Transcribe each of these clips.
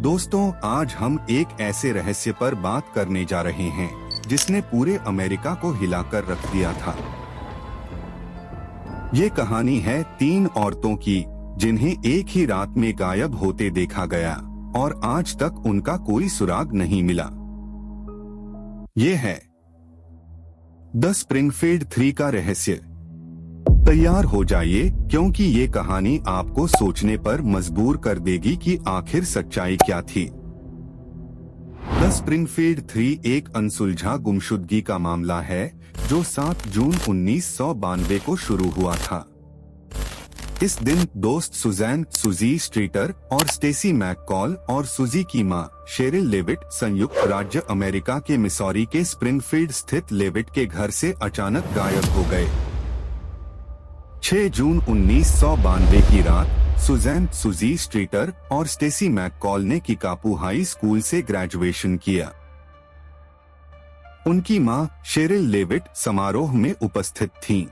दोस्तों, आज हम एक ऐसे रहस्य पर बात करने जा रहे हैं जिसने पूरे अमेरिका को हिलाकर रख दिया था। ये कहानी है 3 औरतों की जिन्हें एक ही रात में गायब होते देखा गया और आज तक उनका कोई सुराग नहीं मिला। ये है द स्प्रिंगफील्ड 3 का रहस्य। तैयार हो जाइए, क्योंकि ये कहानी आपको सोचने पर मजबूर कर देगी कि आखिर सच्चाई क्या थी। द स्प्रिंगफील्ड 3 एक अनसुलझा गुमशुदगी का मामला है जो 7 जून 1992 को शुरू हुआ था। इस दिन दोस्त सुजैन सुजी स्ट्रीटर और स्टेसी मैककॉल और सुजी की मां शेरिल लेविट संयुक्त राज्य अमेरिका के मिसौरी के स्प्रिंगफील्ड स्थित लेविट के घर से अचानक गायब हो गए। 6 जून 1992 की रात सुजैन सुजी स्ट्रीटर और स्टेसी मैककॉल ने किकापू हाई स्कूल से ग्रेजुएशन किया। उनकी मां शेरिल लेविट समारोह में उपस्थित थीं।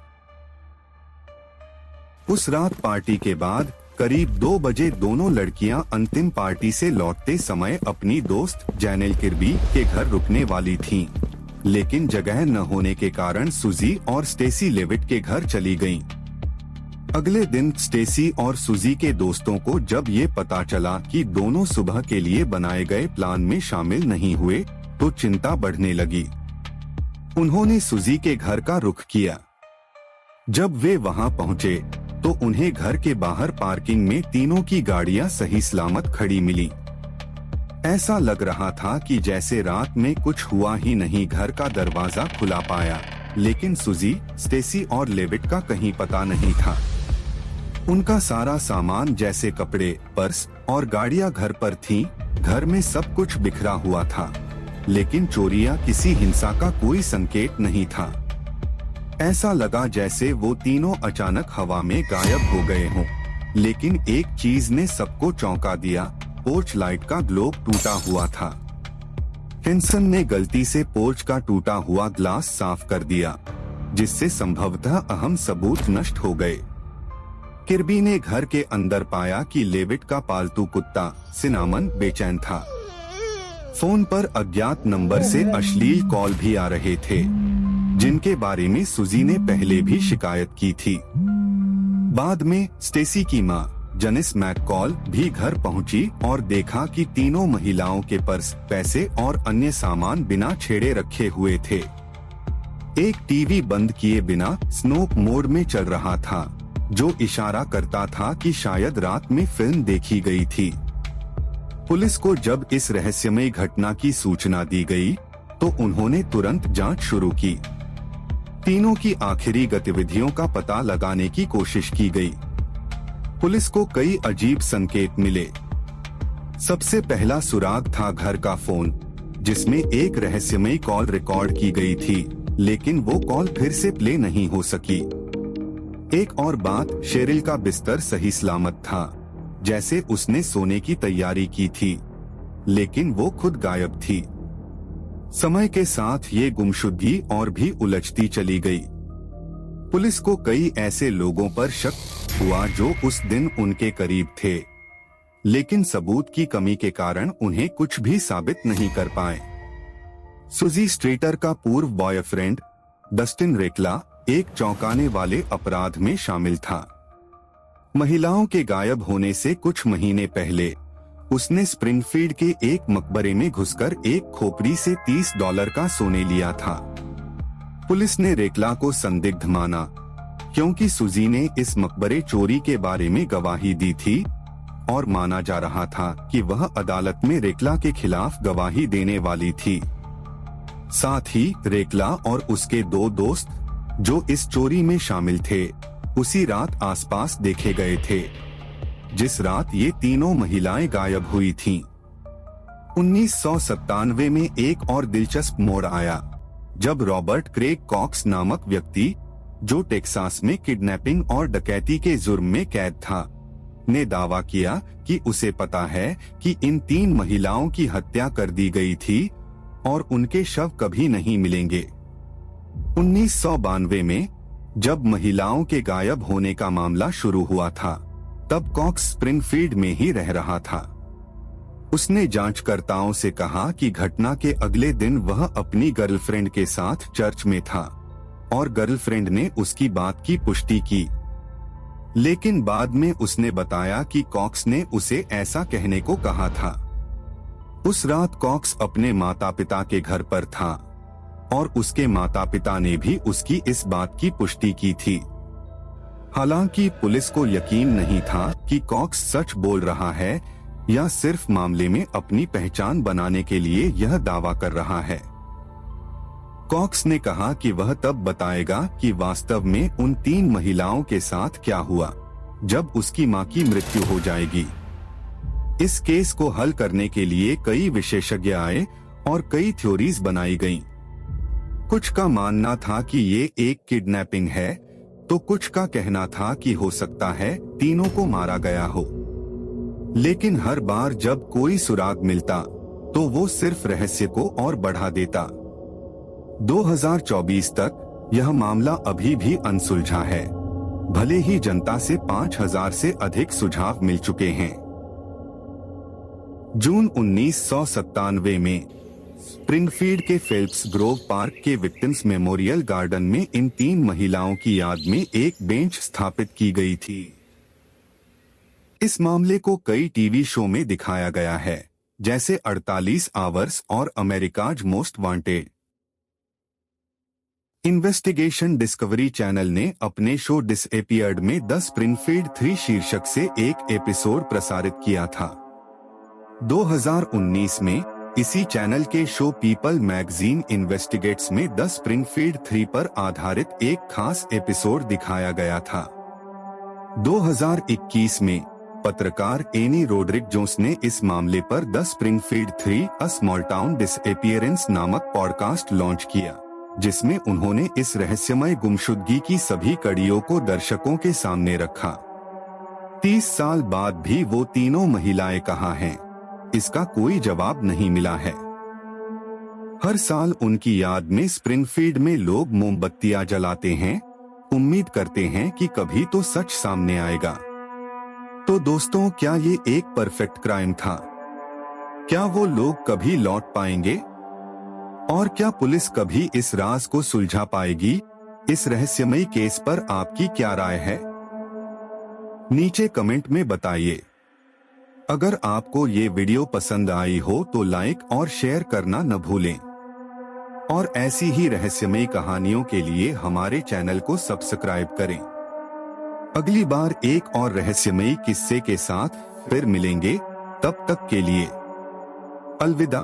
उस रात पार्टी के बाद करीब 2 बजे दोनों लड़कियां अंतिम पार्टी से लौटते समय अपनी दोस्त जैनेल किर्बी के घर रुकने वाली थीं, लेकिन जगह न होने के कारण सुजी और स्टेसी लेविट के घर चली गईं। अगले दिन स्टेसी और सुजी के दोस्तों को जब ये पता चला कि दोनों सुबह के लिए बनाए गए प्लान में शामिल नहीं हुए तो चिंता बढ़ने लगी। उन्होंने सुजी के घर का रुख किया। जब वे वहां पहुंचे तो उन्हें घर के बाहर पार्किंग में तीनों की गाड़ियां सही सलामत खड़ी मिली। ऐसा लग रहा था कि जैसे रात में कुछ हुआ ही नहीं। घर का दरवाजा खुला पाया, लेकिन सुजी, स्टेसी और लेविट का कहीं पता नहीं था। उनका सारा सामान जैसे कपड़े, पर्स और गाड़ियां घर पर थीं। घर में सब कुछ बिखरा हुआ था, लेकिन चोरियां किसी हिंसा का कोई संकेत नहीं था। ऐसा लगा जैसे वो तीनों अचानक हवा में गायब हो गए हों। लेकिन एक चीज ने सबको चौंका दिया। पोर्च लाइट का ग्लोब टूटा हुआ था। हेंसन ने गलती से पोर्च का टूटा हुआ ग्लास साफ कर दिया, जिससे संभवतः अहम सबूत नष्ट हो गए। किर्बी ने घर के अंदर पाया कि लेविट का पालतू कुत्ता सिनामन बेचैन था। फोन पर अज्ञात नंबर से अश्लील कॉल भी आ रहे थे, जिनके बारे में सुजी ने पहले भी शिकायत की थी। बाद में स्टेसी की मां जनिस मैककॉल भी घर पहुंची और देखा कि तीनों महिलाओं के पर्स, पैसे और अन्य सामान बिना छेड़े रखे हुए थे। एक टीवी बंद किए बिना स्नोप मोड में चल रहा था, जो इशारा करता था कि शायद रात में फिल्म देखी गई थी। पुलिस को जब इस रहस्यमय घटना की सूचना दी गई, तो उन्होंने तुरंत जांच शुरू की। तीनों की आखिरी गतिविधियों का पता लगाने की कोशिश की गई। पुलिस को कई अजीब संकेत मिले। सबसे पहला सुराग था घर का फोन, जिसमें एक रहस्यमय कॉल रिकॉर्ड की गई थी, लेकिन वो कॉल फिर से प्ले नहीं हो सकी। एक और बात, शेरिल का बिस्तर सही सलामत था, जैसे उसने सोने की तैयारी की थी, लेकिन वो खुद गायब थी। समय के साथ ये गुमशुदगी और भी उलझती चली गई। पुलिस को कई ऐसे लोगों पर शक हुआ जो उस दिन उनके करीब थे, लेकिन सबूत की कमी के कारण उन्हें कुछ भी साबित नहीं कर पाए। सुजी स्ट्रीटर का पूर्व बॉयफ्रेंड डस्टिन रेकला एक चौंकाने वाले अपराध में शामिल था। महिलाओं के गायब होने से कुछ महीने पहले उसने स्प्रिंगफील्ड के एक मकबरे में घुसकर एक खोपड़ी से $30 का सोने लिया था। पुलिस ने रेकला को संदिग्ध माना, क्योंकि सुजी ने इस मकबरे चोरी के बारे में गवाही दी थी और माना जा रहा था कि वह अदालत में रेकला के खिलाफ गवाही देने वाली थी। साथ ही रेकला और उसके 2 दोस्त जो इस चोरी में शामिल थे, उसी रात आसपास देखे गए थे, जिस रात ये तीनों महिलाएं गायब हुई थीं। 1997 में एक और दिलचस्प मोड़ आया, जब रॉबर्ट क्रेग कॉक्स नामक व्यक्ति, जो टेक्सास में किडनैपिंग और डकैती के जुर्म में कैद था, ने दावा किया कि उसे पता है कि इन 3 महिलाओं की हत्या कर दी गई थी और उनके शव कभी नहीं मिलेंगे। 1992 में जब महिलाओं के गायब होने का मामला शुरू हुआ था, तब कॉक्स स्प्रिंगफील्ड में ही रह रहा था। उसने जांचकर्ताओं से कहा कि घटना के अगले दिन वह अपनी गर्लफ्रेंड के साथ चर्च में था और गर्लफ्रेंड ने उसकी बात की पुष्टि की, लेकिन बाद में उसने बताया कि कॉक्स ने उसे ऐसा कहने को कहा था। उस रात कॉक्स अपने माता पिता के घर पर था और उसके माता पिता ने भी उसकी इस बात की पुष्टि की थी। हालांकि पुलिस को यकीन नहीं था कि कॉक्स सच बोल रहा है या सिर्फ मामले में अपनी पहचान बनाने के लिए यह दावा कर रहा है। कॉक्स ने कहा कि वह तब बताएगा कि वास्तव में उन 3 महिलाओं के साथ क्या हुआ जब उसकी मां की मृत्यु हो जाएगी। इस केस को हल करने के लिए कई विशेषज्ञ आए और कई थ्योरीज बनाई गईं। कुछ का मानना था कि ये एक किडनैपिंग है, तो कुछ का कहना था कि हो सकता है तीनों को मारा गया हो। लेकिन हर बार जब कोई सुराग मिलता तो वो सिर्फ रहस्य को और बढ़ा देता। 2024 तक यह मामला अभी भी अनसुलझा है, भले ही जनता से 5000 से अधिक सुझाव मिल चुके हैं। जून 1997 में स्प्रिंगफील्ड के फेल्प्स ग्रोव पार्क के विक्टिम्स मेमोरियल गार्डन में इन 3 महिलाओं की याद में एक बेंच स्थापित की गई थी। इस मामले को कई टीवी शो में दिखाया गया है, जैसे 48 आवर्स और America's most wanted. Investigation discovery channel ने अपने शो डिसएपियर्ड में द स्प्रिंगफील्ड 3 शीर्षक से एक एपिसोड प्रसारित किया था। 2019 में इसी चैनल के शो पीपल मैगजीन इन्वेस्टिगेट्स में द स्प्रिंगफील्ड 3 पर आधारित एक खास एपिसोड दिखाया गया था। 2021 में पत्रकार एनी रोड्रिक जोन्स ने इस मामले पर the Springfield 3 a small town disappearance नामक पॉडकास्ट लॉन्च किया, जिसमें उन्होंने इस रहस्यमय गुमशुदगी की सभी कड़ियों को दर्शकों के सामने रखा। 30 साल बाद भी वो तीनों महिलाएं कहाँ हैं, इसका कोई जवाब नहीं मिला है। हर साल उनकी याद में स्प्रिंगफील्ड में लोग मोमबत्तियां जलाते हैं, उम्मीद करते हैं कि कभी तो सच सामने आएगा। तो दोस्तों, क्या ये एक परफेक्ट क्राइम था? क्या वो लोग कभी लौट पाएंगे? और क्या पुलिस कभी इस राज को सुलझा पाएगी? इस रहस्यमयी केस पर आपकी क्या राय है? नीचे कमेंट में बताइए। अगर आपको ये वीडियो पसंद आई हो तो लाइक और शेयर करना न भूलें। और ऐसी ही रहस्यमयी कहानियों के लिए हमारे चैनल को सब्सक्राइब करें। अगली बार एक और रहस्यमयी किस्से के साथ फिर मिलेंगे। तब तक के लिए अलविदा।